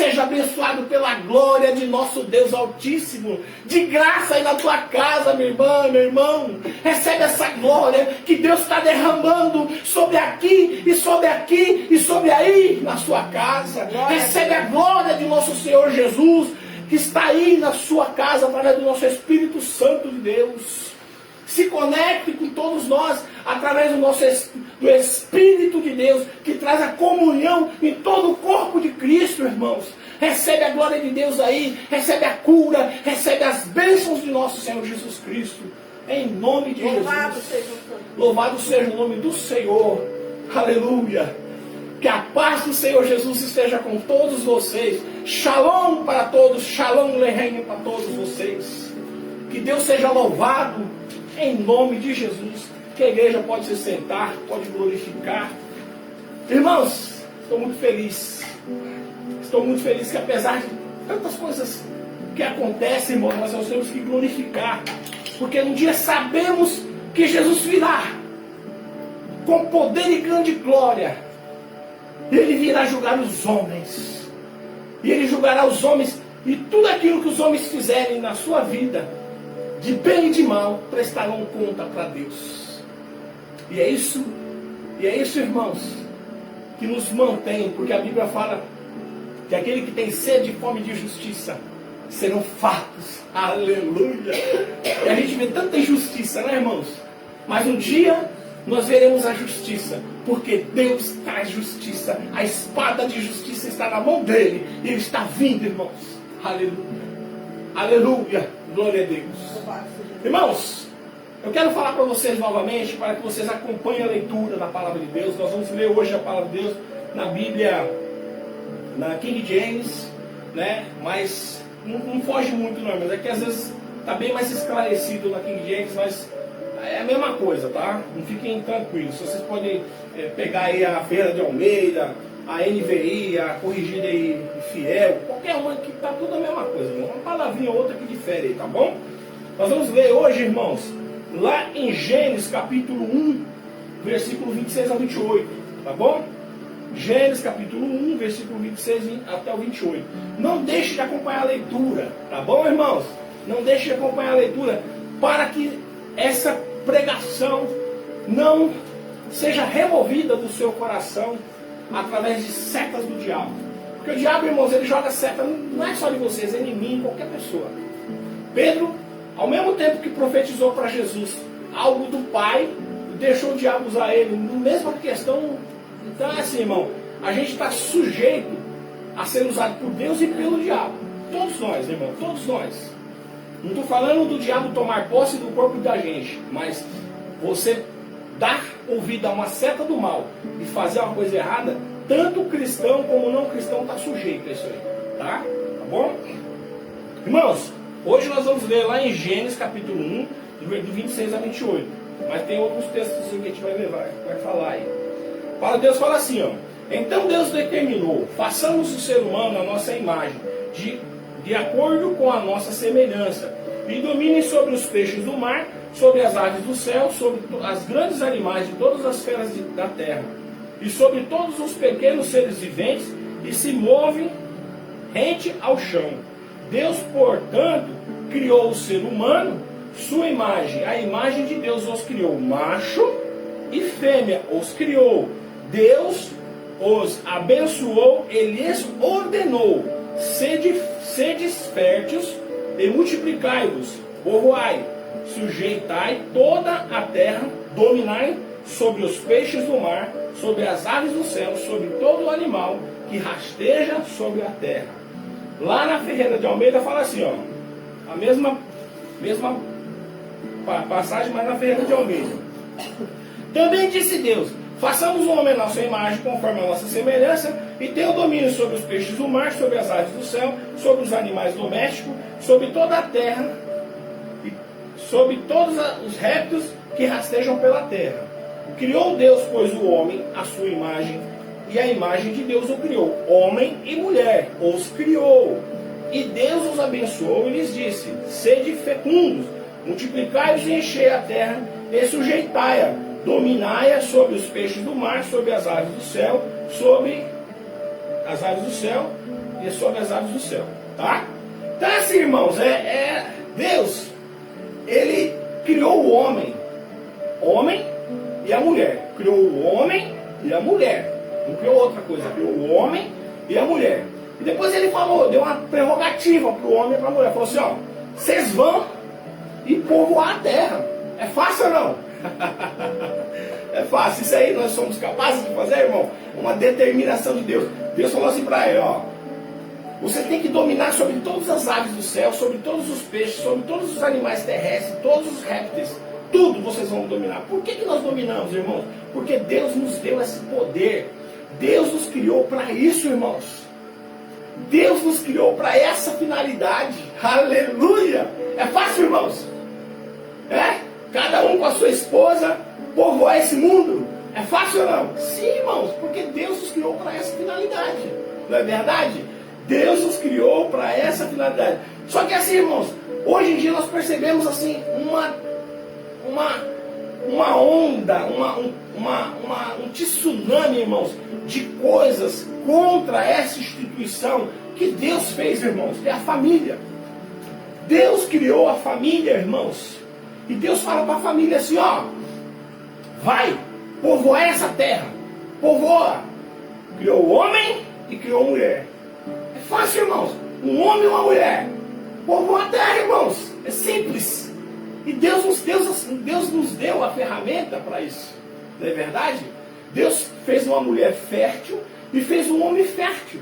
Seja abençoado pela glória de nosso Deus Altíssimo. De graça aí na tua casa, minha irmã, meu irmão. Recebe essa glória que Deus está derramando sobre aqui e sobre aqui e sobre aí na sua casa. Recebe a glória de nosso Senhor Jesus, que está aí na sua casa através do nosso Espírito Santo de Deus. Se conecte com todos nós através do Espírito de Deus, que traz a comunhão em todo o corpo de Cristo, irmãos. Recebe a glória de Deus aí, recebe a cura, recebe as bênçãos de nosso Senhor Jesus Cristo. Em nome de Jesus. Louvado seja o nome do Senhor. Aleluia. Que a paz do Senhor Jesus esteja com todos vocês. Shalom para todos, shalom lehem para todos vocês. Que Deus seja louvado em nome de Jesus. Que a igreja pode se sentar, pode glorificar. Irmãos, estou muito feliz. Estou muito feliz que apesar de tantas coisas que acontecem, irmãos, nós temos que glorificar. Porque um dia sabemos que Jesus virá com poder e grande glória. E Ele virá julgar os homens. E Ele julgará os homens e tudo aquilo que os homens fizerem na sua vida, de bem e de mal, prestarão conta para Deus. E é isso, irmãos, que nos mantém, porque a Bíblia fala que aquele que tem sede e fome de justiça serão fartos. Aleluia! E a gente vê tanta injustiça, né, irmãos? Mas um dia nós veremos a justiça, porque Deus traz justiça. A espada de justiça está na mão dele, e ele está vindo, irmãos. Aleluia! Aleluia! Glória a Deus. Irmãos, eu quero falar para vocês novamente, para que vocês acompanhem a leitura da palavra de Deus. Nós vamos ler hoje a palavra de Deus na Bíblia, na King James, né? Mas não foge muito, não, mas é que às vezes está bem mais esclarecido na King James, mas é a mesma coisa, tá? Não fiquem tranquilos. Vocês podem pegar aí a Ferreira de Almeida, a NVI, a Corrigida aí Fiel, qualquer uma que tá tudo a mesma coisa, irmão. Uma palavrinha ou outra que difere aí, tá bom? Nós vamos ler hoje, irmãos, lá em Gênesis capítulo 1, versículo 26 a 28, tá bom? Gênesis capítulo 1, versículo 26 até o 28. Não deixe de acompanhar a leitura, tá bom, irmãos? Não deixe de acompanhar a leitura, para que essa pregação não seja removida do seu coração através de setas do diabo. Porque o diabo, irmãos, ele joga seta, não é só de vocês, é em mim, em qualquer pessoa. Pedro, ao mesmo tempo que profetizou para Jesus algo do Pai, deixou o diabo usar ele, na mesma questão. Então é assim, irmão, a gente está sujeito a ser usado por Deus e pelo diabo. Todos nós, irmão, todos nós. Não estou falando do diabo tomar posse do corpo da gente, mas você dar ouvido a uma seta do mal e fazer uma coisa errada, tanto cristão como não cristão está sujeito a isso aí, tá? Tá bom? Irmãos, hoje nós vamos ler lá em Gênesis capítulo 1, do 26 a 28, mas tem outros textos que a gente vai falar aí. Deus fala assim, ó: então Deus determinou, façamos o ser humano à nossa imagem, de acordo com a nossa semelhança, e dominem sobre os peixes do mar, sobre as aves do céu, sobre as grandes animais de todas as feras da terra, e sobre todos os pequenos seres viventes, e se movem rente ao chão. Deus, portanto, criou o ser humano, sua imagem, a imagem de Deus os criou, macho e fêmea os criou. Deus os abençoou e lhes ordenou: sedes férteis e multiplicai-vos, povoai, sujeitai toda a terra, dominai sobre os peixes do mar, sobre as aves do céu, sobre todo o animal que rasteja sobre a terra. Lá na Ferreira de Almeida fala assim, ó, a mesma passagem, mas na Ferreira de Almeida. Também disse Deus: façamos o homem à nossa imagem, conforme a nossa semelhança, e tenha o domínio sobre os peixes do mar, sobre as aves do céu, sobre os animais domésticos, sobre toda a terra, e sobre todos os répteis que rastejam pela terra. Criou Deus, pois, o homem à sua imagem, e a imagem de Deus o criou. Homem e mulher os criou. E Deus os abençoou e lhes disse: sede fecundos, multiplicai-vos e enchei a terra, e sujeitai-a, dominai-a sobre os peixes do mar, sobre as aves do céu, e sobre as aves do céu, tá? Então assim, irmãos, Deus, Ele criou o homem e a mulher. Criou o homem e a mulher. Não criou outra coisa, criou o homem e a mulher. E depois Ele falou, deu uma prerrogativa para o homem e para a mulher. Falou assim, ó, vocês vão e povoar a terra. É fácil ou não? É fácil. Isso aí nós somos capazes de fazer, irmão? Uma determinação de Deus. Deus falou assim para ele, ó, você tem que dominar sobre todas as aves do céu, sobre todos os peixes, sobre todos os animais terrestres, todos os répteis. Tudo vocês vão dominar. Por que nós dominamos, irmãos? Porque Deus nos deu esse poder. Deus nos criou para isso, irmãos. Deus nos criou para essa finalidade. Aleluia! É fácil, irmãos? Cada um com a sua esposa povoar esse mundo. É fácil ou não? Sim, irmãos, porque Deus nos criou para essa finalidade. Não é verdade? Deus nos criou para essa finalidade. Só que assim, irmãos, hoje em dia nós percebemos assim uma onda, um tsunami, irmãos, de coisas contra essa instituição que Deus fez, irmãos, que é a família. Deus criou a família, irmãos. E Deus fala para a família assim, ó, vai, povoar essa terra. Povoa. Criou o homem e criou a mulher. É fácil, irmãos. Um homem e uma mulher. Povoar a terra, irmãos. É simples. E Deus nos deu a ferramenta para isso. Não é verdade? Deus fez uma mulher fértil e fez um homem fértil.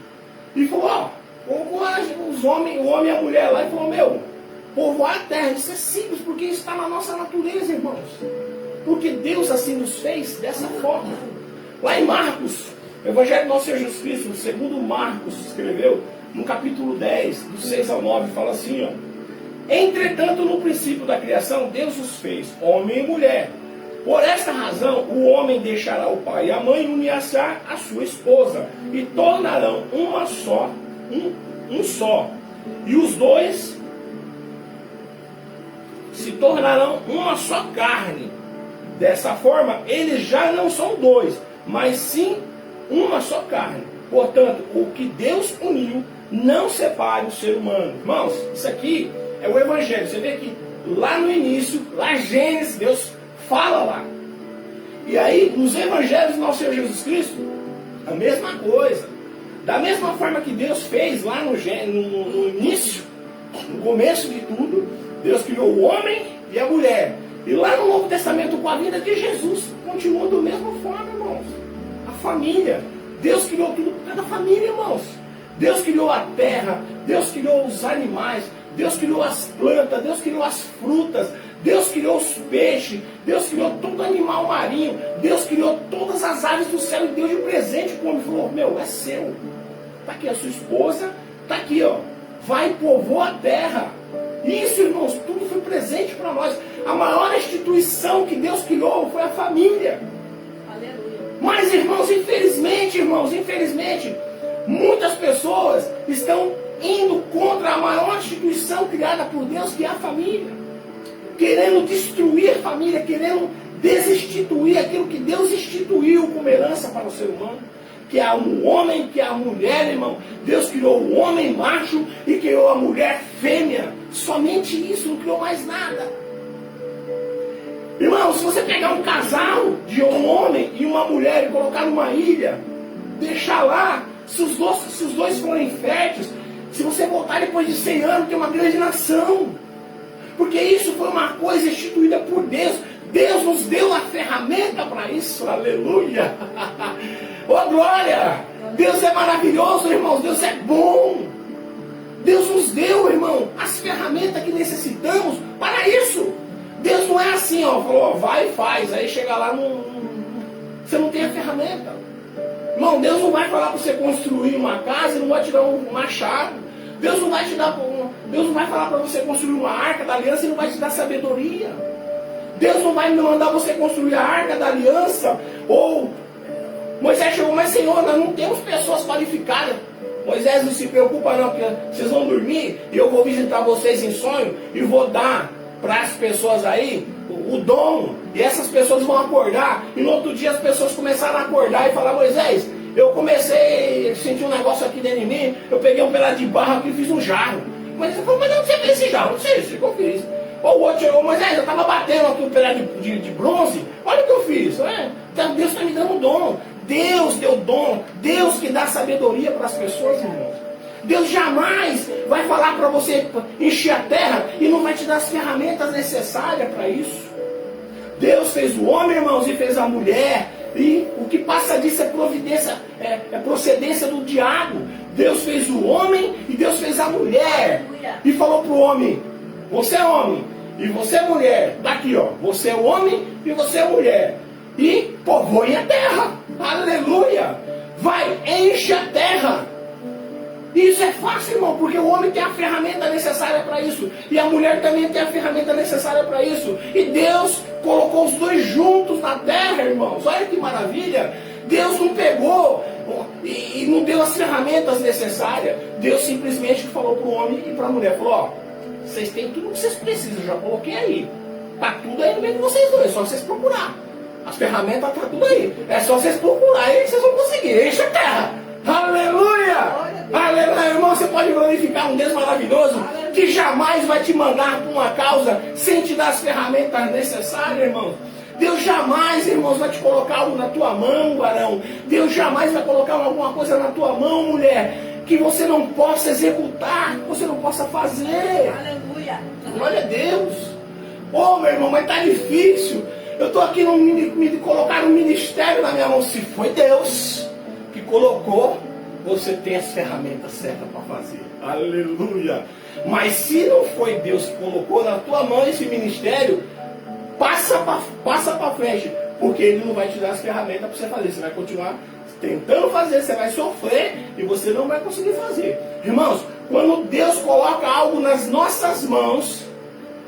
E falou, ó, povoar o homem e a mulher lá. E falou, meu, povoar a terra, isso é simples, porque isso está na nossa natureza, irmãos. Porque Deus assim nos fez dessa forma. Lá em Marcos, o Evangelho do nosso Senhor Jesus Cristo, segundo Marcos escreveu, no capítulo 10, do 6 ao 9, fala assim, ó. Entretanto, no princípio da criação, Deus os fez, homem e mulher. Por esta razão, o homem deixará o pai e a mãe e unir-se à sua esposa, e tornarão uma só, um só. E os dois se tornarão uma só carne. Dessa forma, eles já não são dois, mas sim uma só carne. Portanto, o que Deus uniu, não separe o ser humano. Irmãos, isso aqui é o Evangelho. Você vê que lá no início, lá Gênesis, Deus fala lá. E aí, nos Evangelhos do nosso Senhor Jesus Cristo, a mesma coisa. Da mesma forma que Deus fez lá no início, no começo de tudo, Deus criou o homem e a mulher. E lá no Novo Testamento, com a vida de Jesus, continua da mesma forma, irmãos. A família. Deus criou tudo por causa da família, irmãos. Deus criou a terra, Deus criou os animais, Deus criou as plantas, Deus criou as frutas, Deus criou os peixes, Deus criou todo animal marinho, Deus criou todas as aves do céu e deu de presente para o homem. Falou, meu, é seu. Está aqui a sua esposa, está aqui, ó. Vai, povoa a terra. Isso, irmãos, tudo foi presente para nós. A maior instituição que Deus criou foi a família. Aleluia. Mas, irmãos, infelizmente, muitas pessoas estão indo contra a maior instituição criada por Deus, que é a família. Querendo destruir a família, querendo desinstituir aquilo que Deus instituiu como herança para o ser humano. Que é um homem, que é a mulher, irmão. Deus criou o homem macho e criou a mulher fêmea. Somente isso, não criou mais nada. Irmão, se você pegar um casal de um homem e uma mulher e colocar numa ilha, deixar lá, se os dois forem férteis, se você voltar depois de 100 anos, tem uma grande nação. Porque isso foi uma coisa instituída por Deus. Deus nos deu a ferramenta para isso. Aleluia! Oh, glória! Deus é maravilhoso, irmãos. Deus é bom. Deus nos deu, irmão, as ferramentas que necessitamos para isso. Deus não é assim, ó. Falou, ó, vai e faz. Aí chega lá, você não tem a ferramenta. Irmão, Deus não vai falar para você construir uma casa e não vai te dar um machado. Deus não vai falar para você construir uma arca da aliança e não vai te dar sabedoria. Deus não vai mandar você construir a arca da aliança. Ou Moisés chegou, mas Senhor, nós não temos pessoas qualificadas. Moisés, não se preocupa não, porque vocês vão dormir e eu vou visitar vocês em sonho e vou dar para as pessoas aí o dom. E essas pessoas vão acordar. E no outro dia as pessoas começaram a acordar e falar, Moisés, Eu comecei a sentir um negócio aqui dentro de mim, eu peguei um pedaço de barro aqui e fiz um jarro. Mas você falou, mas onde você fez esse jarro? Não sei, o que eu fiz. Ou o outro chegou, mas eu estava batendo aqui um pedaço de bronze, olha o que eu fiz. Então Deus está me dando dom. Deus deu dom, Deus que dá sabedoria para as pessoas, irmãos. Deus jamais vai falar para você encher a terra e não vai te dar as ferramentas necessárias para isso. Deus fez o homem, irmãos, e fez a mulher. E o que passa disso é providência, é procedência do diabo. Deus fez o homem e Deus fez a mulher. E falou para o homem, você é homem e você é mulher. Daqui, ó, você é homem e você é mulher. E povoe a terra. Aleluia. Vai, enche a terra. Isso é fácil, irmão, porque o homem tem a ferramenta necessária para isso. E a mulher também tem a ferramenta necessária para isso. E Deus colocou os dois juntos na terra, irmãos. Olha que maravilha. Deus não pegou e não deu as ferramentas necessárias. Deus simplesmente falou para o homem e para a mulher. Falou, ó, vocês têm tudo que vocês precisam. Já coloquei aí. Está tudo aí no meio de vocês dois. É só vocês procurar. As ferramentas estão tudo aí. É só vocês procurar e vocês vão conseguir. Enche a terra. Aleluia! Aleluia, irmão, você pode glorificar um Deus maravilhoso que jamais vai te mandar para uma causa sem te dar as ferramentas necessárias, irmão. Deus jamais, irmãos, vai te colocar algo na tua mão, varão. Deus jamais vai colocar alguma coisa na tua mão, mulher, que você não possa executar, que você não possa fazer. Aleluia! Glória a Deus. Oh, meu irmão, mas está difícil. Eu estou aqui, me colocaram um ministério na minha mão. Se foi Deus que colocou, você tem as ferramentas certas para fazer. Aleluia. Mas se não foi Deus que colocou na tua mão esse ministério, passa para frente, porque Ele não vai te dar as ferramentas para você fazer. Você vai continuar tentando fazer, você vai sofrer e você não vai conseguir fazer. Irmãos, quando Deus coloca algo nas nossas mãos,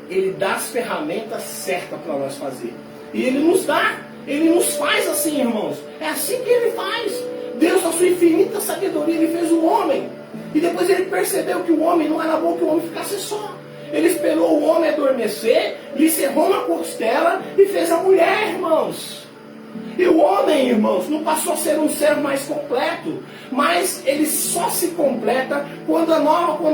Ele dá as ferramentas certas para nós fazer. E Ele nos dá, Ele nos faz assim, irmãos. É assim que Ele faz. Deus, na sua infinita sabedoria, Ele fez o homem. E depois Ele percebeu que o homem não era bom que o homem ficasse só. Ele esperou o homem adormecer, lhe cerrou uma costela e fez a mulher, irmãos. E o homem, irmãos, não passou a ser um ser mais completo, mas ele só se completa quando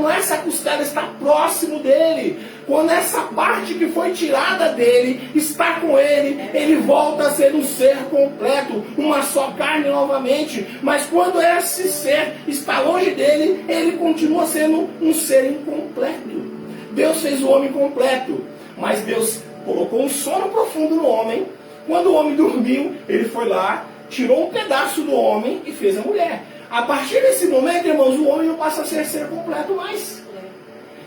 essa costela está próximo dele. Quando essa parte que foi tirada dele está com ele, ele volta a ser um ser completo, uma só carne novamente. Mas quando esse ser está longe dele, ele continua sendo um ser incompleto. Deus fez o homem completo, mas Deus colocou um sono profundo no homem. Quando o homem dormiu, ele foi lá, tirou um pedaço do homem e fez a mulher. A partir desse momento, irmãos, o homem não passa a ser completo mais.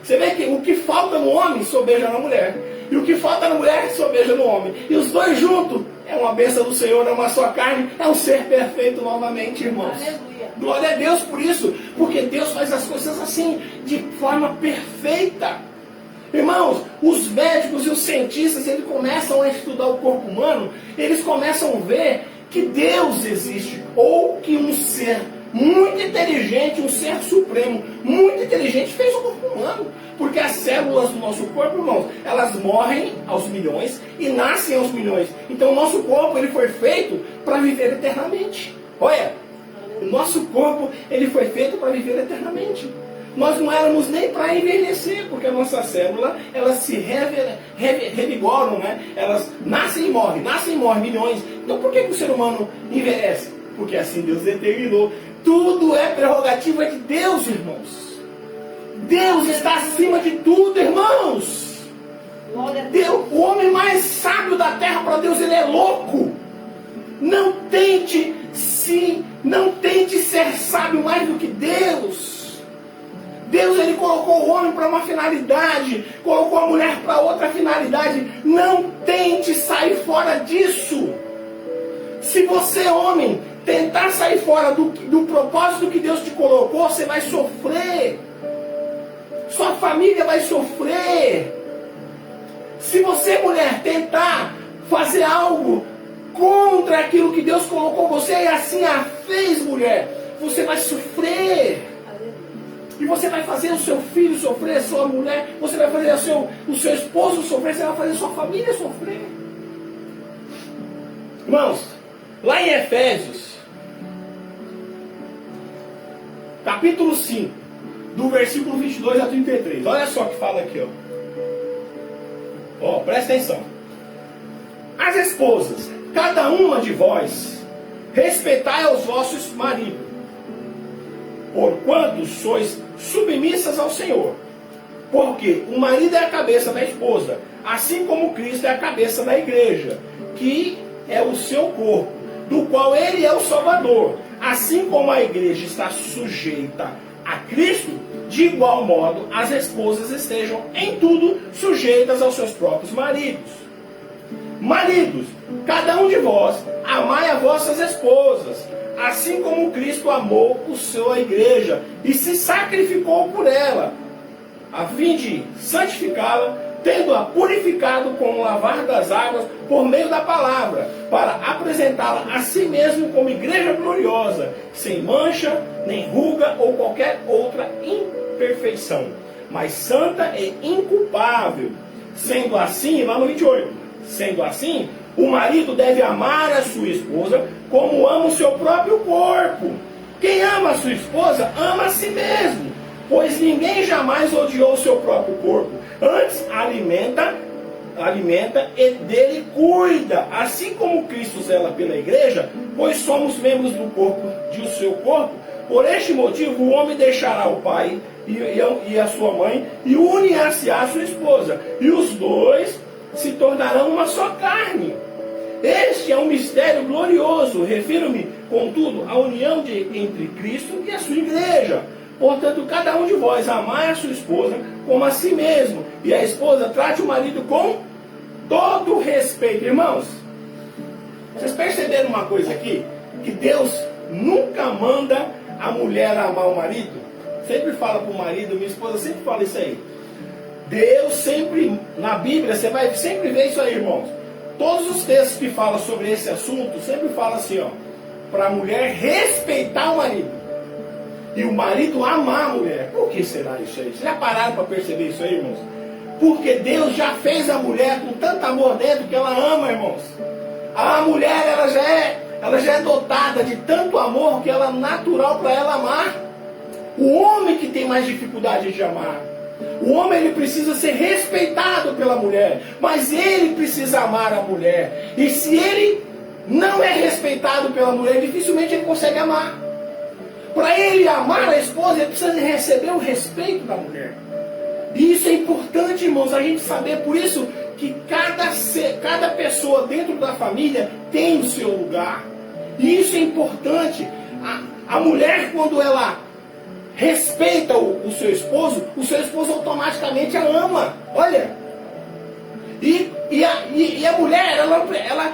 Você vê que o que falta no homem, sobeja na mulher. E o que falta na mulher, sobeja no homem. E os dois juntos, é uma bênção do Senhor, é uma só carne, é um ser perfeito novamente, irmãos. Aleluia. Glória a Deus por isso, porque Deus faz as coisas assim, de forma perfeita. Irmãos, os médicos e os cientistas, eles começam a estudar o corpo humano, eles começam a ver que Deus existe, ou que um ser muito inteligente, um ser supremo, muito inteligente, fez o corpo humano. Porque as células do nosso corpo, irmãos, elas morrem aos milhões e nascem aos milhões. Então o nosso corpo, ele foi feito para viver eternamente. Olha, o nosso corpo, ele foi feito para viver eternamente. Nós não éramos nem para envelhecer, porque a nossa célula, elas se revigoram, né? Elas nascem e morrem, milhões. Então por que o ser humano envelhece? Porque assim Deus determinou. Tudo é prerrogativa de Deus, irmãos. Deus está acima de tudo, irmãos. Deus, o homem mais sábio da terra, para Deus, ele é louco. Não tente ser sábio mais do que Deus. Deus, ele colocou o homem para uma finalidade, colocou a mulher para outra finalidade. Não tente sair fora disso. Se você, homem, tentar sair fora do propósito que Deus te colocou, você vai sofrer. Sua família vai sofrer. Se você, mulher, tentar fazer algo contra aquilo que Deus colocou você, e assim a fez, mulher, você vai sofrer. E você vai fazer o seu filho sofrer, a sua mulher, você vai fazer o seu esposo sofrer, você vai fazer a sua família sofrer. Irmãos, lá em Efésios, capítulo 5, do versículo 22 a 33. Olha só o que fala aqui, ó. Presta atenção. As esposas, cada uma de vós, respeitai aos vossos maridos, porquanto sois submissas ao Senhor. Porque o marido é a cabeça da esposa, assim como Cristo é a cabeça da igreja, que é o seu corpo, do qual ele é o Salvador. Assim como a igreja está sujeita a Cristo, de igual modo as esposas estejam em tudo sujeitas aos seus próprios maridos. Maridos, cada um de vós, amai as vossas esposas, assim como Cristo amou a igreja e se sacrificou por ela, a fim de santificá-la, tendo-a purificado com o lavar das águas por meio da palavra, para apresentá-la a si mesmo como igreja gloriosa, sem mancha, nem ruga ou qualquer outra imperfeição, mas santa e inculpável. Sendo assim, lá no 28, sendo assim, o marido deve amar a sua esposa como ama o seu próprio corpo. Quem ama a sua esposa, ama a si mesmo, pois ninguém jamais odiou o seu próprio corpo, antes alimenta e dele cuida, assim como Cristo zela pela igreja, pois somos membros do corpo, de seu corpo. Por este motivo, o homem deixará o pai e a sua mãe, e unir-se à sua esposa, e os dois se tornarão uma só carne. Este é um mistério glorioso. Refiro-me, contudo, à união entre Cristo e a sua igreja. Portanto, cada um de vós amai a sua esposa como a si mesmo, e a esposa trate o marido com todo respeito. Irmãos, vocês perceberam uma coisa aqui? Que Deus nunca manda a mulher amar o marido. Sempre fala para o marido, minha esposa sempre fala isso aí. Deus sempre, na Bíblia, você vai sempre ver isso aí, irmãos. Todos os textos que falam sobre esse assunto, sempre fala assim, ó, para a mulher respeitar o marido. E o marido amar a mulher. Por que será isso aí? Vocês já pararam para perceber isso aí, irmãos? Porque Deus já fez a mulher com tanto amor dentro que ela ama, irmãos. A mulher, ela já é dotada de tanto amor que ela é natural para ela amar. O homem que tem mais dificuldade de amar. O homem, ele precisa ser respeitado pela mulher, mas ele precisa amar a mulher. E se ele não é respeitado pela mulher, dificilmente ele consegue amar. Para ele amar a esposa, ele precisa receber o respeito da mulher. E isso é importante, irmãos, a gente saber. Por isso que cada pessoa dentro da família tem o seu lugar. E isso é importante. A mulher, quando ela respeita o seu esposo automaticamente a ama. Olha. E a mulher,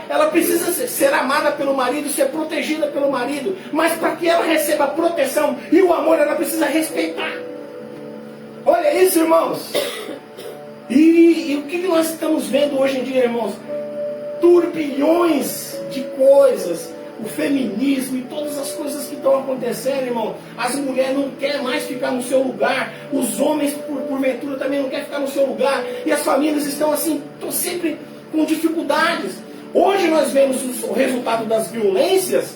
ela precisa ser amada pelo marido, ser protegida pelo marido. Mas para que ela receba a proteção e o amor, ela precisa respeitar. Olha isso, irmãos. E o que nós estamos vendo hoje em dia, irmãos? Turbilhões de coisas. O feminismo e todas as coisas que estão acontecendo, irmão. As mulheres não querem mais ficar no seu lugar. Os homens, porventura, também não querem ficar no seu lugar. E as famílias estão assim, estão sempre com dificuldades. Hoje nós vemos o resultado das violências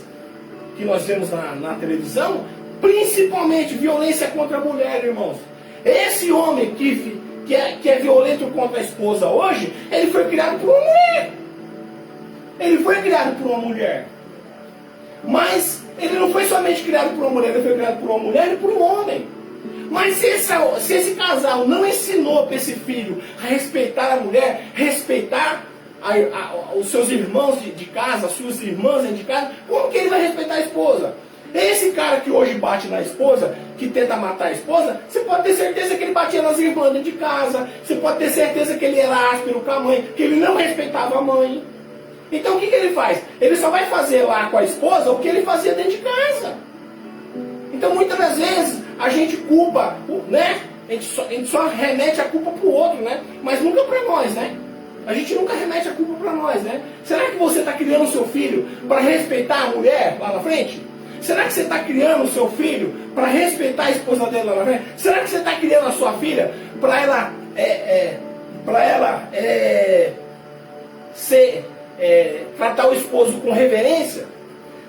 que nós vemos na televisão. Principalmente violência contra a mulher, irmãos. Esse homem que é violento contra a esposa hoje, ele foi criado por uma mulher. Ele foi criado por uma mulher. Mas ele não foi somente criado por uma mulher, ele foi criado por uma mulher e por um homem. Mas se esse casal não ensinou para esse filho a respeitar a mulher, respeitar os seus irmãos de casa, as suas irmãs de casa, como que ele vai respeitar a esposa? Esse cara que hoje bate na esposa, que tenta matar a esposa, você pode ter certeza que ele batia nas irmãs dentro de casa, você pode ter certeza que ele era áspero com a mãe, que ele não respeitava a mãe. Então o que ele faz? Ele só vai fazer lá com a esposa o que ele fazia dentro de casa. Então muitas das vezes a gente culpa, né? A gente só remete a culpa para o outro, né? Mas nunca para nós, né? A gente nunca remete a culpa para nós, né? Será que você está criando o seu filho para respeitar a mulher lá na frente? Será que você está criando o seu filho para respeitar a esposa dele lá na frente? Será que você está criando a sua filha para ela tratar o esposo com reverência?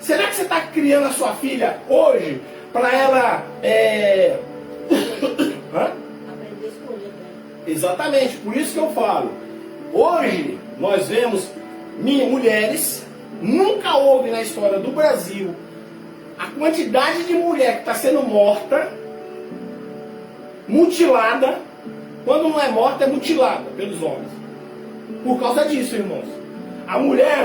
Será que você está criando a sua filha hoje para ela Hã? Aprender a escolher, né? Exatamente, por isso que eu falo. Hoje nós vemos mulheres, nunca houve na história do Brasil a quantidade de mulher que está sendo morta, mutilada. Quando não é morta, é mutilada pelos homens. Por causa disso, irmãos. A mulher,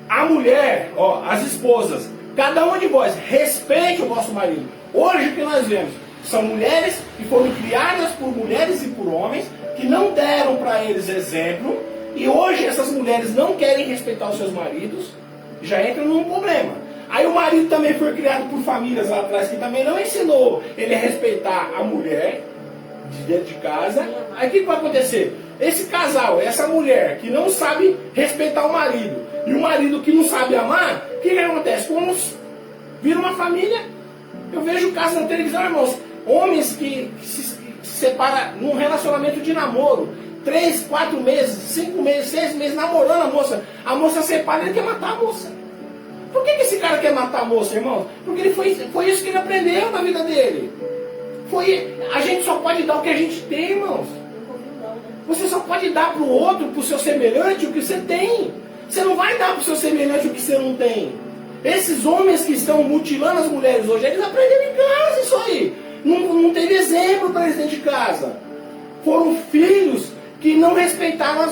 a mulher, as esposas, cada um de vós, respeite o vosso marido. Hoje o que nós vemos são mulheres que foram criadas por mulheres e por homens, que não deram para eles exemplo, e hoje essas mulheres não querem respeitar os seus maridos, já entra num problema. Aí o marido também foi criado por famílias lá atrás, que também não ensinou ele a respeitar a mulher de dentro de casa. Aí o que vai acontecer? Esse casal, essa mulher que não sabe respeitar o marido, e o marido que não sabe amar, o que acontece? Quando vira uma família, eu vejo casos na televisão, irmãos, homens que se separam num relacionamento de namoro, 3, 4 meses, 5 meses, 6 meses, namorando a moça separa e ele quer matar a moça. Por que esse cara quer matar a moça, irmão? Porque foi isso que ele aprendeu na vida dele. A gente só pode dar o que a gente tem, irmãos. Você só pode dar para o outro, para o seu semelhante, o que você tem. Você não vai dar para o seu semelhante o que você não tem. Esses homens que estão mutilando as mulheres hoje, eles aprenderam em casa isso aí. Não teve exemplo para eles dentro de casa. Foram filhos que não respeitaram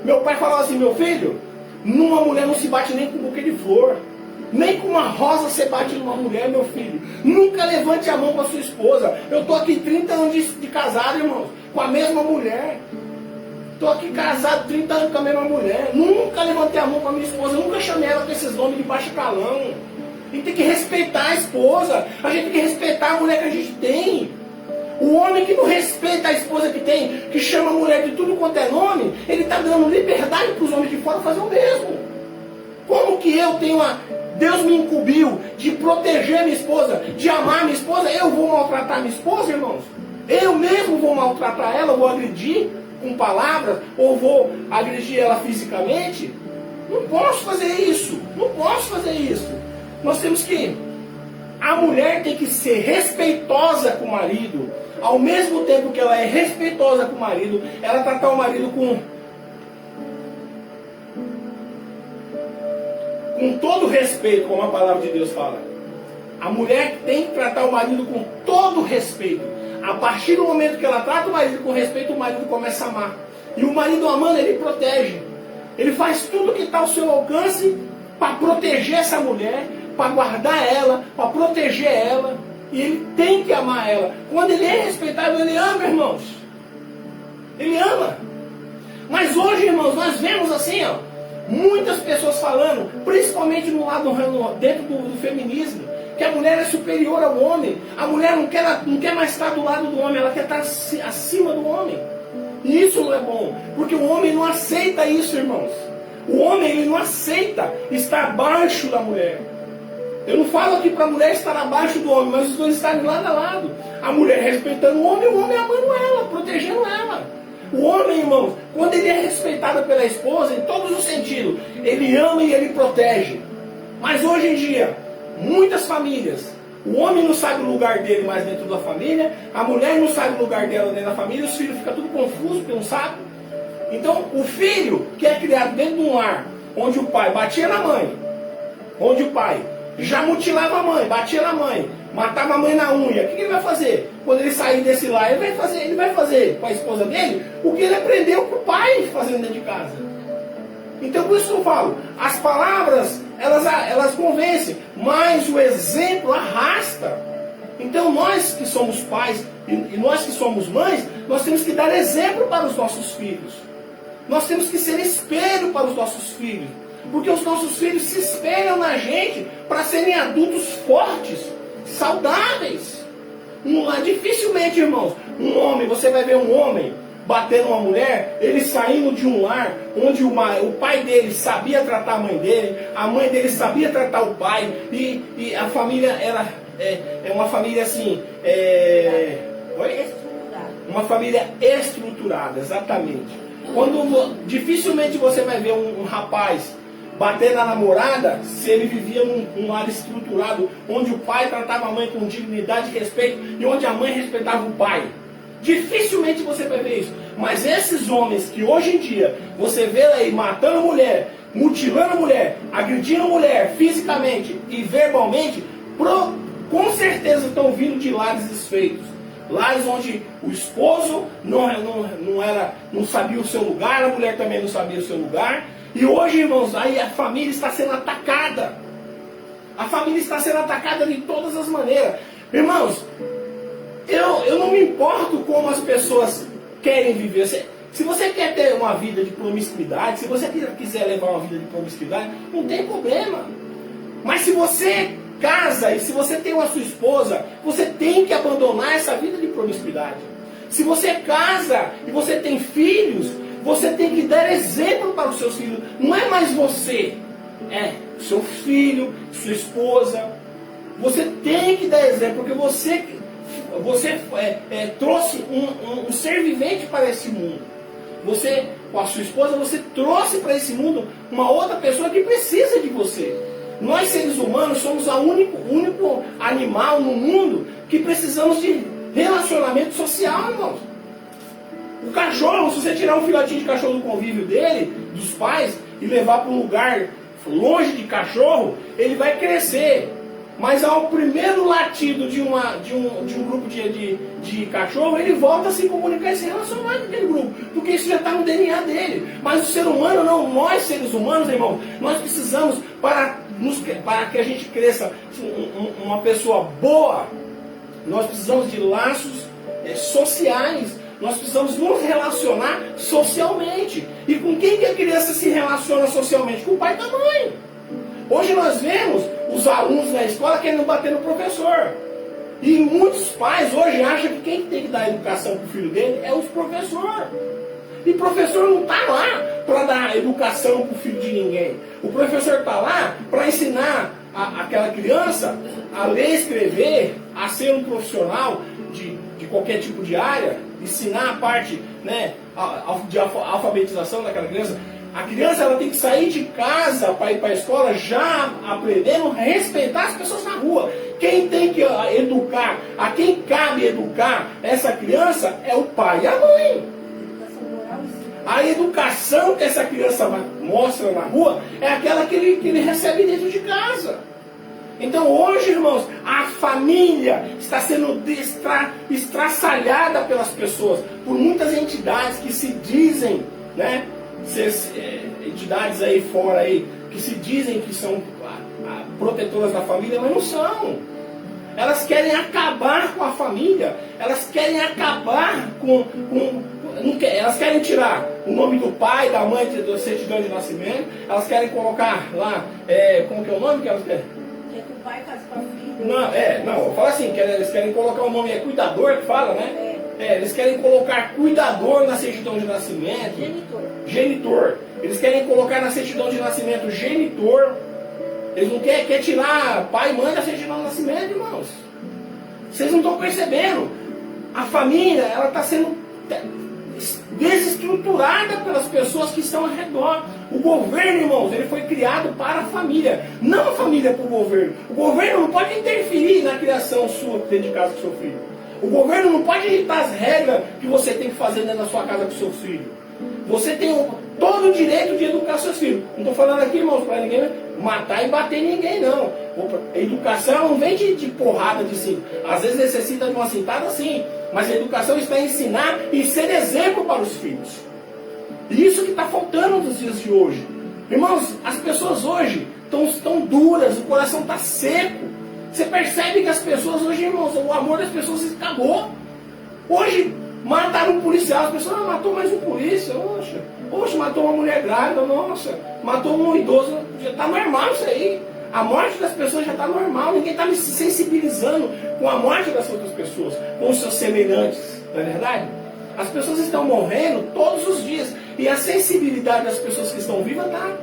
Meu pai falava assim, meu filho, numa mulher não se bate nem com um buquê de flor. Nem com uma rosa você bate numa mulher, meu filho. Nunca levante a mão para sua esposa. Eu estou aqui 30 anos de casado, irmãos, com a mesma mulher. Estou aqui casado 30 anos com a mesma mulher. Nunca levantei a mão para minha esposa. Nunca chamei ela com esses nomes de baixo calão. A gente tem que respeitar a esposa. A gente tem que respeitar a mulher que a gente tem. O homem que não respeita a esposa que tem, que chama a mulher de tudo quanto é nome, ele está dando liberdade para os homens de fora fazer o mesmo. Como que eu tenho Deus me incumbiu de proteger minha esposa, de amar minha esposa, eu vou maltratar minha esposa, irmãos? Eu mesmo vou maltratar ela, vou agredir com palavras, ou vou agredir ela fisicamente? Não posso fazer isso, não posso fazer isso. Nós temos que... A mulher tem que ser respeitosa com o marido, ao mesmo tempo que ela é respeitosa com o marido, ela tratar o marido com todo respeito, como a palavra de Deus fala. A mulher tem que tratar o marido com todo respeito. A partir do momento que ela trata o marido com respeito, o marido começa a amar. E o marido amando, ele protege. Ele faz tudo que está ao seu alcance para proteger essa mulher, para guardar ela, para proteger ela. E ele tem que amar ela. Quando ele é respeitado, ele ama, irmãos. Ele ama. Mas hoje, irmãos, nós vemos assim, muitas pessoas falando, principalmente no lado dentro do feminismo, que a mulher é superior ao homem. A mulher não quer mais estar do lado do homem, ela quer estar acima do homem. E isso não é bom, porque o homem não aceita isso, irmãos. O homem, ele não aceita estar abaixo da mulher. Eu não falo aqui para a mulher estar abaixo do homem, mas os dois estarem lado a lado. A mulher respeitando o homem amando ela, protegendo ela. O homem, irmãos, quando ele é respeitado pela esposa, em todos os sentidos, ele ama e ele protege. Mas hoje em dia, muitas famílias, o homem não sabe o lugar dele mais dentro da família, a mulher não sabe o lugar dela dentro da família, os filhos ficam tudo confusos porque não sabem. Então, o filho que é criado dentro de um lar, onde o pai batia na mãe, onde o pai já mutilava a mãe, batia na mãe, matava a mãe na unha, o que ele vai fazer? Quando ele sair desse lar, ele vai fazer com a esposa dele o que ele aprendeu com o pai fazendo dentro de casa. Então, por isso que eu falo, as palavras, elas convencem, mas o exemplo arrasta. Então, nós que somos pais e nós que somos mães, nós temos que dar exemplo para os nossos filhos. Nós temos que ser espelho para os nossos filhos. Porque os nossos filhos se espelham na gente para serem adultos fortes, saudáveis. Dificilmente, irmãos, você vai ver um homem batendo uma mulher, ele saindo de um lar onde o pai dele sabia tratar a mãe dele sabia tratar o pai, e a família é uma família assim, uma família estruturada, exatamente. Dificilmente você vai ver um rapaz bater na namorada se ele vivia num lar estruturado, onde o pai tratava a mãe com dignidade e respeito e onde a mãe respeitava o pai. Dificilmente você vai ver isso. Mas esses homens que hoje em dia você vê aí matando a mulher, mutilando a mulher, agredindo a mulher fisicamente e verbalmente, com certeza estão vindo de lares desfeitos. Lares onde o esposo não sabia o seu lugar, a mulher também não sabia o seu lugar. E hoje, irmãos, aí a família está sendo atacada. A família está sendo atacada de todas as maneiras. Irmãos, eu não me importo como as pessoas querem viver. Se você quer ter uma vida de promiscuidade, se você quiser levar uma vida de promiscuidade, não tem problema. Mas se você casa e se você tem uma sua esposa, você tem que abandonar essa vida de promiscuidade. Se você casa e você tem filhos, você tem que dar exemplo para os seus filhos. Não é mais você, é seu filho, sua esposa. Você tem que dar exemplo, porque você trouxe um ser vivente para esse mundo. Você, com a sua esposa, você trouxe para esse mundo uma outra pessoa que precisa de você. Nós, seres humanos, somos o único animal no mundo que precisamos de relacionamento social, irmãos. O cachorro, se você tirar um filhotinho de cachorro do convívio dele, dos pais, e levar para um lugar longe de cachorro, ele vai crescer. Mas ao primeiro latido de um grupo de cachorro, ele volta a se comunicar e se relacionar com aquele grupo, porque isso já está no DNA dele. Mas o ser humano não, nós seres humanos, irmão, nós precisamos, para que a gente cresça uma pessoa boa, nós precisamos de laços sociais, nós precisamos nos relacionar socialmente. E com quem que a criança se relaciona socialmente? Com o pai e com a mãe. Hoje nós vemos os alunos na escola querendo bater no professor. E muitos pais hoje acham que quem tem que dar educação para o filho dele é os professores. E o professor não está lá para dar educação para o filho de ninguém. O professor está lá para ensinar aquela criança a ler e escrever, a ser um profissional de qualquer tipo de área, ensinar a parte, né, de alfabetização daquela criança. A criança ela tem que sair de casa para ir para a escola já aprendendo a respeitar as pessoas na rua. Quem tem que educar, a quem cabe educar essa criança é o pai e a mãe. A educação que essa criança mostra na rua é aquela que ele recebe dentro de casa. Então hoje, irmãos, a família está sendo estraçalhada pelas pessoas, por muitas entidades que se dizem, né, entidades aí fora aí, que se dizem que são protetoras da família, mas não são. Elas querem acabar com a família, elas querem acabar elas querem tirar o nome do pai, da mãe, da certidão de nascimento, elas querem colocar lá, como que é o nome que elas querem? Que o pai casa com a filha. Não, fala assim, eles querem colocar o nome, cuidador que fala, né? Eles querem colocar cuidador na certidão de nascimento. Genitor. Eles querem colocar na certidão de nascimento genitor. Eles não querem tirar pai e mãe da certidão de nascimento, irmãos. Vocês não estão percebendo. A família, ela está sendo desestruturada pelas pessoas que estão ao redor. O governo, irmãos, ele foi criado para a família, não a família para o governo. O governo não pode interferir na criação sua dentro de casa com seu filho. O governo não pode editar as regras que você tem que fazer dentro da sua casa com seu filho. Você tem todo o direito de educar seus filhos. Não estou falando aqui, irmãos, para ninguém matar e bater ninguém, não. A educação não vem de porrada de cinto. Às vezes necessita de uma cintada, sim. Mas a educação está em ensinar e ser exemplo para os filhos. E isso que está faltando nos dias de hoje. Irmãos, as pessoas hoje estão duras, o coração está seco. Você percebe que as pessoas hoje, irmãos, o amor das pessoas acabou. Hoje, mataram um policial, as pessoas matou mais um polícia, oxe, matou uma mulher grávida, nossa, matou um idoso, já está normal isso aí. A morte das pessoas já está normal, ninguém está se sensibilizando com a morte das outras pessoas, com os seus semelhantes, não é verdade? As pessoas estão morrendo todos os dias, e a sensibilidade das pessoas que estão vivas está.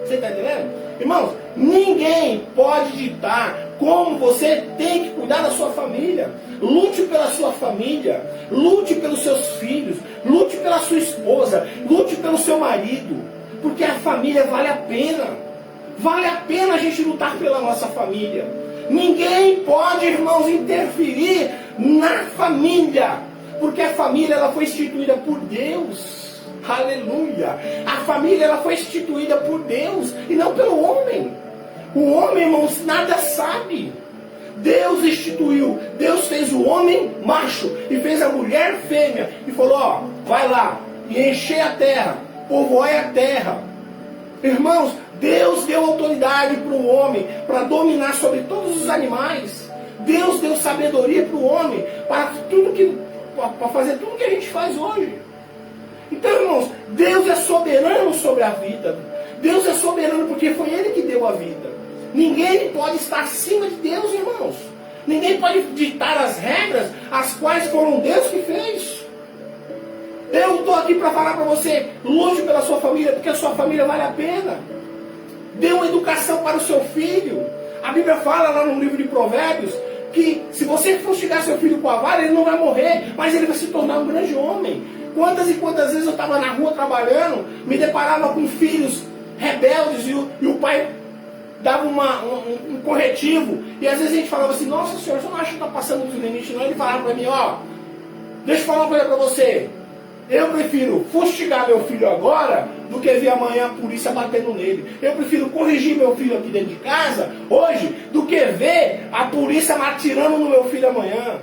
Você está entendendo? Irmãos, ninguém pode ditar como você tem que cuidar da sua família. Lute pela sua família, lute pelos seus filhos, lute pela sua esposa, lute pelo seu marido, Porque a família vale a pena. Vale a pena a gente lutar pela nossa família. Ninguém pode, irmãos, interferir na família. Porque a família ela foi instituída por Deus. Aleluia. A família ela foi instituída por Deus e não pelo homem. O homem, irmãos, nada sabe. Deus instituiu, Deus fez o homem macho e fez a mulher fêmea e falou, ó, vai lá e encher a terra, povoai a terra. Irmãos, Deus deu autoridade para o homem para dominar sobre todos os animais. Deus deu sabedoria para o homem para fazer tudo que a gente faz hoje. Então, irmãos, Deus é soberano sobre a vida. Deus é soberano porque foi Ele que deu a vida. Ninguém pode estar acima de Deus, irmãos. Ninguém pode ditar as regras, as quais foram Deus que fez. Eu estou aqui para falar para você, lute pela sua família, porque a sua família vale a pena. Dê uma educação para o seu filho. A Bíblia fala lá no livro de Provérbios, que se você fustigar seu filho com a vara, ele não vai morrer, mas ele vai se tornar um grande homem. Quantas e quantas vezes eu estava na rua trabalhando, me deparava com filhos rebeldes e o pai dava um corretivo, e às vezes a gente falava assim, nossa senhora, você não acha que está passando dos limites não? Ele falava para mim, ó, deixa eu falar uma coisa para você, eu prefiro fustigar meu filho agora, do que ver amanhã a polícia batendo nele. Eu prefiro corrigir meu filho aqui dentro de casa, hoje, do que ver a polícia atirando no meu filho amanhã.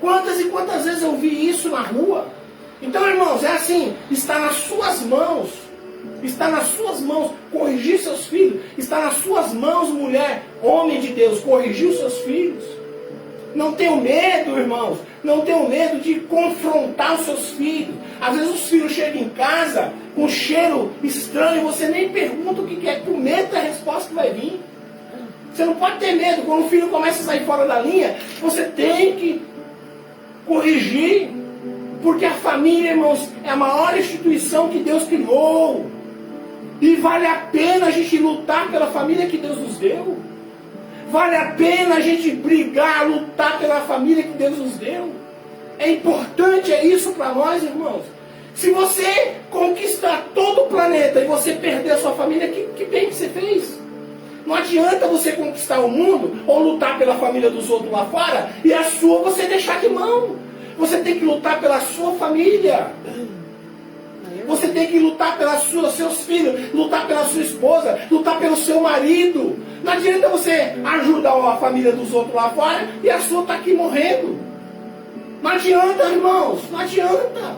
Quantas e quantas vezes eu vi isso na rua? Então, irmãos, é assim, está nas suas mãos. Está nas suas mãos corrigir seus filhos. Está nas suas mãos, mulher, homem de Deus, corrigir os seus filhos. Não tenham medo, irmãos. Não tenham medo de confrontar os seus filhos. Às vezes os filhos chegam em casa com um cheiro estranho e você nem pergunta o que quer, com medo da resposta que vai vir. Você não pode ter medo. Quando o filho começa a sair fora da linha, você tem que corrigir. Porque a família, irmãos, é a maior instituição que Deus criou. E vale a pena a gente lutar pela família que Deus nos deu. Vale a pena a gente brigar, lutar pela família que Deus nos deu. É importante, é isso para nós, irmãos. Se você conquistar todo o planeta e você perder a sua família, que bem que você fez? Não adianta você conquistar o mundo ou lutar pela família dos outros lá fora e a sua você deixar de mão. Você tem que lutar pela sua família. Você tem que lutar pelos seus filhos, lutar pela sua esposa, lutar pelo seu marido. Não adianta você ajudar a família dos outros lá fora e a sua está aqui morrendo. Não adianta, irmãos, não adianta.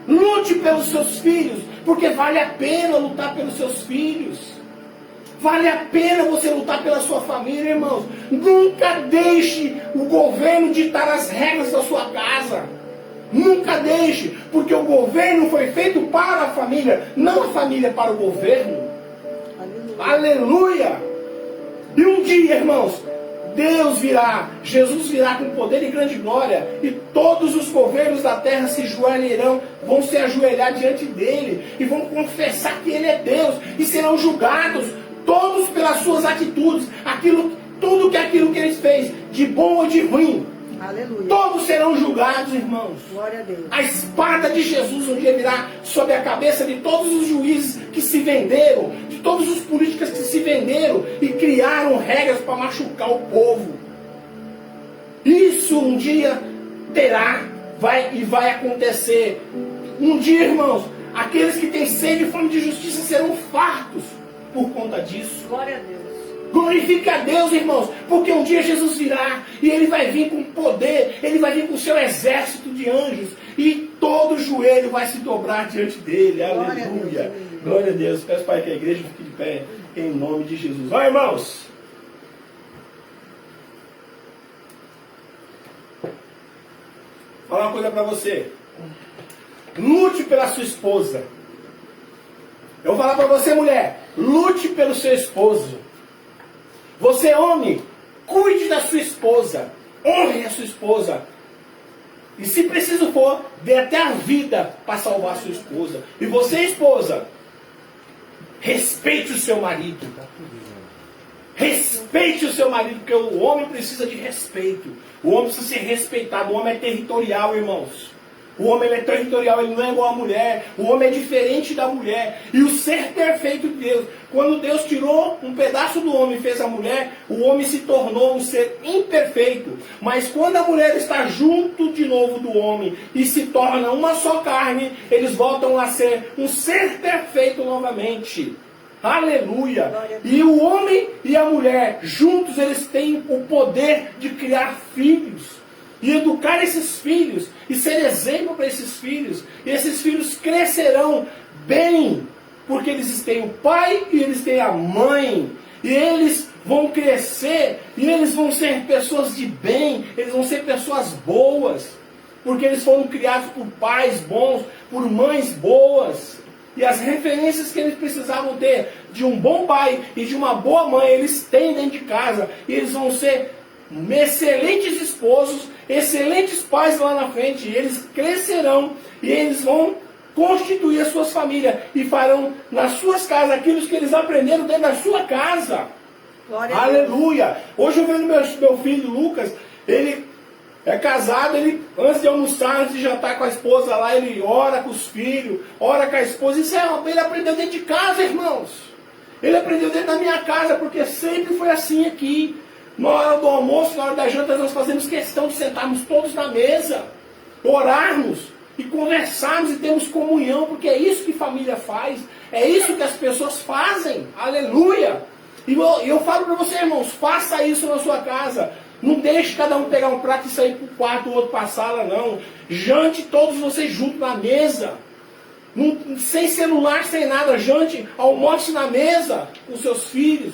Lute pelos seus filhos, porque vale a pena lutar pelos seus filhos. Vale a pena você lutar pela sua família, irmãos. Nunca deixe o governo ditar as regras da sua casa. Nunca deixe, porque o governo foi feito para a família, não a família para o governo. Aleluia! Aleluia. E um dia, irmãos, Deus virá, Jesus virá com poder e grande glória, e todos os governos da terra se ajoelharão, vão se ajoelhar diante dele, e vão confessar que ele é Deus, e serão julgados, todos pelas suas atitudes, tudo aquilo que ele fez, de bom ou de ruim. Aleluia. Todos serão julgados, irmãos. Glória a Deus. A espada de Jesus um dia virá sobre a cabeça de todos os juízes que se venderam, de todos os políticos que se venderam e criaram regras para machucar o povo. Isso um dia vai acontecer. Um dia, irmãos, aqueles que têm sede e fome de justiça serão fartos por conta disso. Glória a Deus. Glorifique a Deus, irmãos, porque um dia Jesus virá e ele vai vir com poder, ele vai vir com o seu exército de anjos e todo joelho vai se dobrar diante dele. Glória Aleluia. a Deus. Glória a Deus. Peço, Pai, que a igreja fique de pé em nome de Jesus. Vai, irmãos. Vou falar uma coisa para você. Lute pela sua esposa. Eu vou falar para você, mulher. Lute pelo seu esposo. Você, homem, cuide da sua esposa. Honre a sua esposa. E se preciso for, dê até a vida para salvar a sua esposa. E você, esposa, respeite o seu marido. Respeite o seu marido, porque o homem precisa de respeito. O homem precisa ser respeitado. O homem é territorial, irmãos. O homem ele é territorial, ele não é igual à mulher. O homem é diferente da mulher. E o ser perfeito de Deus. Quando Deus tirou um pedaço do homem e fez a mulher, o homem se tornou um ser imperfeito. Mas quando a mulher está junto de novo do homem e se torna uma só carne, eles voltam a ser um ser perfeito novamente. Aleluia! E o homem e a mulher, juntos, eles têm o poder de criar filhos. E educar esses filhos, e ser exemplo para esses filhos. E esses filhos crescerão bem, porque eles têm o pai e eles têm a mãe. E eles vão crescer, e eles vão ser pessoas de bem, eles vão ser pessoas boas. Porque eles foram criados por pais bons, por mães boas. E as referências que eles precisavam ter de um bom pai e de uma boa mãe, eles têm dentro de casa. E eles vão ser excelentes esposos, excelentes pais lá na frente. E eles crescerão e eles vão constituir as suas famílias e farão nas suas casas aquilo que eles aprenderam dentro da sua casa. Glória Aleluia! Hoje eu vejo meu filho Lucas, ele é casado, ele antes de almoçar, antes de jantar com a esposa lá, ele ora com os filhos, ora com a esposa. Isso ele aprendeu dentro de casa, irmãos. Ele aprendeu dentro da minha casa, porque sempre foi assim aqui. Na hora do almoço, na hora da janta, nós fazemos questão de sentarmos todos na mesa, orarmos e conversarmos e termos comunhão, porque é isso que família faz, é isso que as pessoas fazem. Aleluia! E eu falo para você, irmãos, faça isso na sua casa. Não deixe cada um pegar um prato e sair para o quarto, o outro para a sala, não. Jante todos vocês juntos na mesa. Sem celular, sem nada. Jante, almoce na mesa com seus filhos.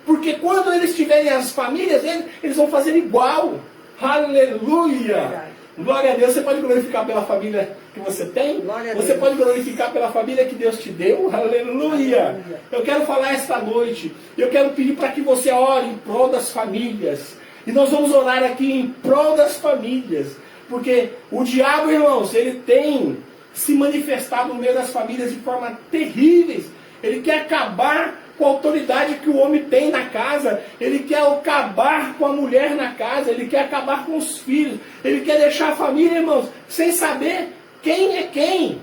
Porque quando eles tiverem as famílias, eles vão fazer igual. Aleluia! Glória a Deus. Você pode glorificar pela família que você tem? Você pode glorificar pela família que Deus te deu? Aleluia! Eu quero falar esta noite. Eu quero pedir para que você ore em prol das famílias. E nós vamos orar aqui em prol das famílias. Porque o diabo, irmãos, ele tem se manifestado no meio das famílias de forma terríveis. Ele quer acabar com a autoridade que o homem tem na casa. Ele quer acabar com a mulher na casa. Ele quer acabar com os filhos. Ele quer deixar a família, irmãos, sem saber quem é quem.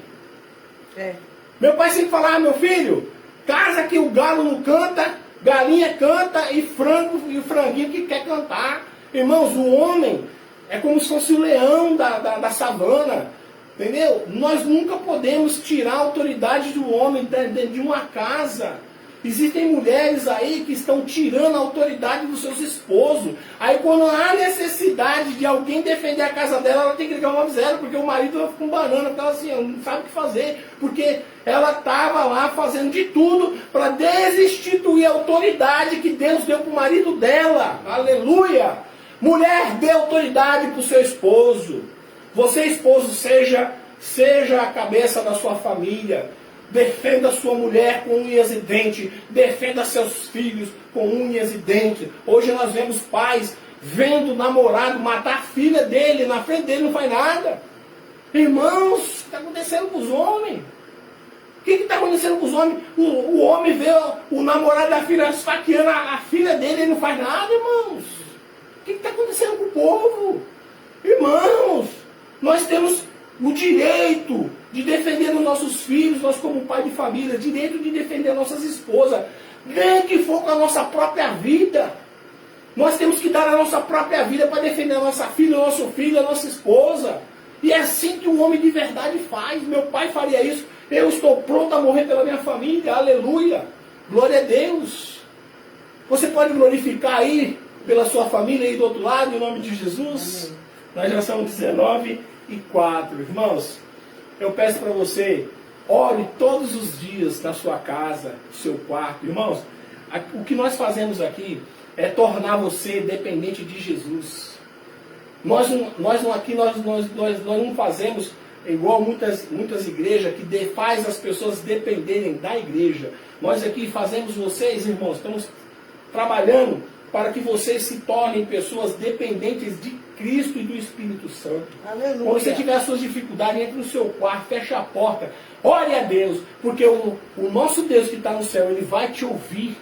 Meu pai sempre falava, meu filho, casa que o galo não canta, galinha canta e o franguinho que quer cantar. Irmãos, o homem é como se fosse o leão da savana. Entendeu? Nós nunca podemos tirar a autoridade do homem dentro de uma casa. Existem mulheres aí que estão tirando a autoridade dos seus esposos. Aí quando há necessidade de alguém defender a casa dela, ela tem que ligar 190, porque o marido vai ficar com banana, porque ela assim, não sabe o que fazer. Porque ela estava lá fazendo de tudo para desinstituir a autoridade que Deus deu para o marido dela. Aleluia! Mulher, dê autoridade para o seu esposo. Você, esposo, seja a cabeça da sua família. Defenda sua mulher com unhas e dentes. Defenda seus filhos com unhas e dentes. Hoje nós vemos pais vendo o namorado matar a filha dele. Na frente dele não faz nada. Irmãos, o que está acontecendo com os homens? O que está acontecendo com os homens? O homem vê o namorado da filha esfaqueando a filha dele e não faz nada, irmãos. O que está acontecendo com o povo? Irmãos, nós temos o direito de defender os nossos filhos, nós como pai de família, direito de defender nossas esposas, nem que for com a nossa própria vida. Nós temos que dar a nossa própria vida para defender a nossa filha, o nosso filho, a nossa esposa. E é assim que o homem de verdade faz. Meu pai faria isso. Eu estou pronto a morrer pela minha família. Aleluia. Glória a Deus. Você pode glorificar aí pela sua família aí do outro lado, em nome de Jesus. Amém. Nós já somos 19:04. Irmãos, eu peço para você, ore todos os dias na sua casa, no seu quarto. Irmãos, o que nós fazemos aqui é tornar você dependente de Jesus. Nós não fazemos igual muitas igrejas que faz as pessoas dependerem da igreja. Nós aqui fazemos vocês, irmãos, estamos trabalhando para que vocês se tornem pessoas dependentes de Cristo e do Espírito Santo. Aleluia. Quando você tiver as suas dificuldades, entre no seu quarto, feche a porta, ore a Deus, porque o nosso Deus que está no céu, Ele vai te ouvir.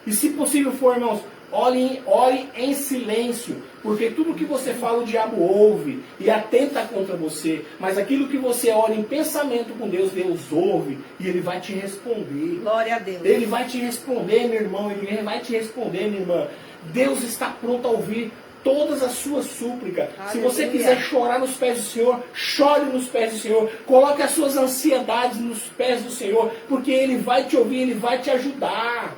E se possível for, irmãos, ore em silêncio, porque tudo que você fala o diabo ouve e atenta contra você, mas aquilo que você ora em pensamento com Deus, Deus ouve e Ele vai te responder. Glória a Deus. Ele vai te responder, meu irmão, Ele vai te responder, minha irmã. Deus está pronto a ouvir todas as suas súplicas. Se você quiser chorar nos pés do Senhor, chore nos pés do Senhor. Coloque as suas ansiedades nos pés do Senhor, porque Ele vai te ouvir, Ele vai te ajudar.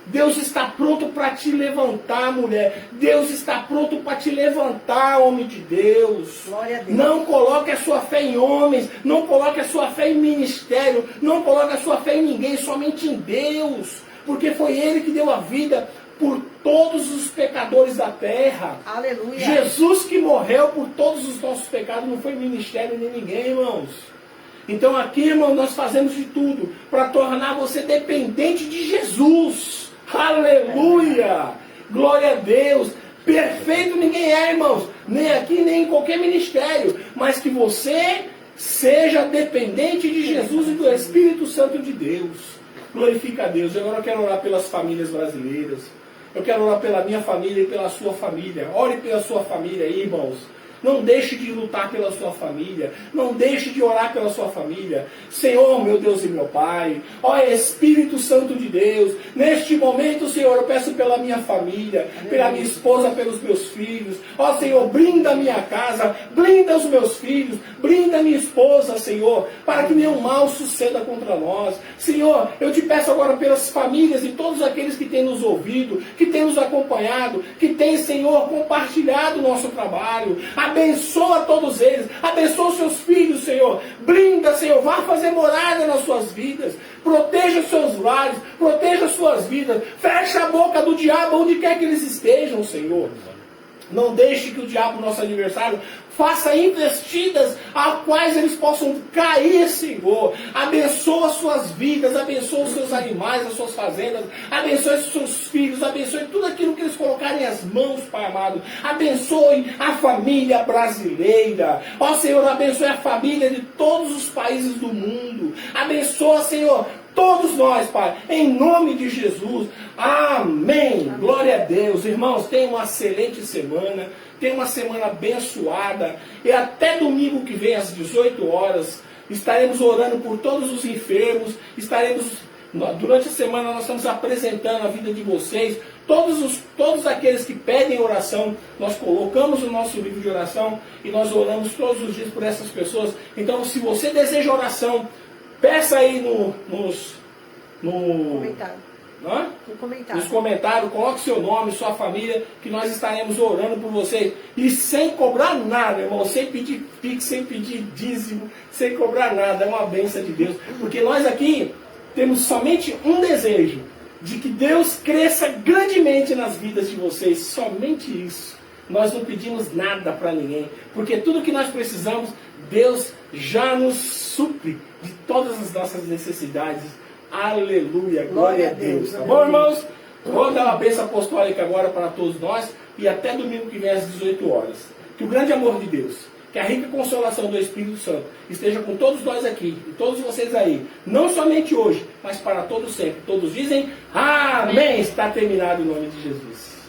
Deus está pronto para te levantar, mulher. Deus está pronto para te levantar, homem de Deus. Glória a Deus. Não coloque a sua fé em homens, não coloque a sua fé em ministério, não coloque a sua fé em ninguém, somente em Deus. Porque foi Ele que deu a vida por todos os pecadores da terra. Aleluia. Jesus que morreu por todos os nossos pecados, não foi ministério nem ninguém, irmãos. Então aqui, irmão, nós fazemos de tudo para tornar você dependente de Jesus. Aleluia! Glória a Deus! Perfeito ninguém é, irmãos, nem aqui nem em qualquer ministério, mas que você seja dependente de Jesus e do Espírito Santo de Deus. Glorifica a Deus. Agora eu quero orar pelas famílias brasileiras. Eu quero orar pela minha família e pela sua família. Ore pela sua família aí, irmãos. Não deixe de lutar pela sua família. Não deixe de orar pela sua família. Senhor, meu Deus e meu Pai. Ó Espírito Santo de Deus. Neste momento, Senhor, eu peço pela minha família. Pela minha esposa, pelos meus filhos. Ó Senhor, blinda a minha casa. Blinda os meus filhos. Blinda a minha esposa, Senhor. Para que nenhum mal suceda contra nós. Senhor, eu te peço agora pelas famílias e todos aqueles que têm nos ouvido. Que têm nos acompanhado. Que têm, Senhor, compartilhado o nosso trabalho. Abençoa todos eles. Abençoa os seus filhos, Senhor. Blinda, Senhor. Vá fazer morada nas suas vidas. Proteja os seus lares. Proteja as suas vidas. Fecha a boca do diabo onde quer que eles estejam, Senhor. Não deixe que o diabo, nosso adversário, faça investidas a quais eles possam cair, Senhor. Abençoa as suas vidas, abençoa os seus animais, as suas fazendas, abençoe os seus filhos, abençoe tudo aquilo que eles colocarem as mãos, Pai amado. Abençoe a família brasileira. Ó Senhor, abençoe a família de todos os países do mundo. Abençoa, Senhor, todos nós, Pai, em nome de Jesus. Amém. Glória a Deus. Irmãos, tenham uma excelente semana. Tenham uma semana abençoada. E até domingo que vem, às 18 horas, estaremos orando por todos os enfermos. Durante a semana, nós estamos apresentando a vida de vocês. Todos aqueles que pedem oração, nós colocamos o nosso livro de oração e nós oramos todos os dias por essas pessoas. Então, se você deseja oração, peça aí nos comentários, coloque seu nome, sua família, que nós estaremos orando por vocês. E sem cobrar nada, irmão, sem pedir pix, sem pedir dízimo, sem cobrar nada. É uma bênção de Deus. Porque nós aqui temos somente um desejo, de que Deus cresça grandemente nas vidas de vocês. Somente isso. Nós não pedimos nada para ninguém, porque tudo que nós precisamos, Deus já nos supre de todas as nossas necessidades. Aleluia, glória a Deus. Tá bom, irmãos? Vou dar uma bênção apostólica agora para todos nós e até domingo que vem às 18 horas. Que o grande amor de Deus, que a rica consolação do Espírito Santo esteja com todos nós aqui e todos vocês aí, não somente hoje, mas para todos sempre. Todos dizem amém. Está terminado em nome de Jesus.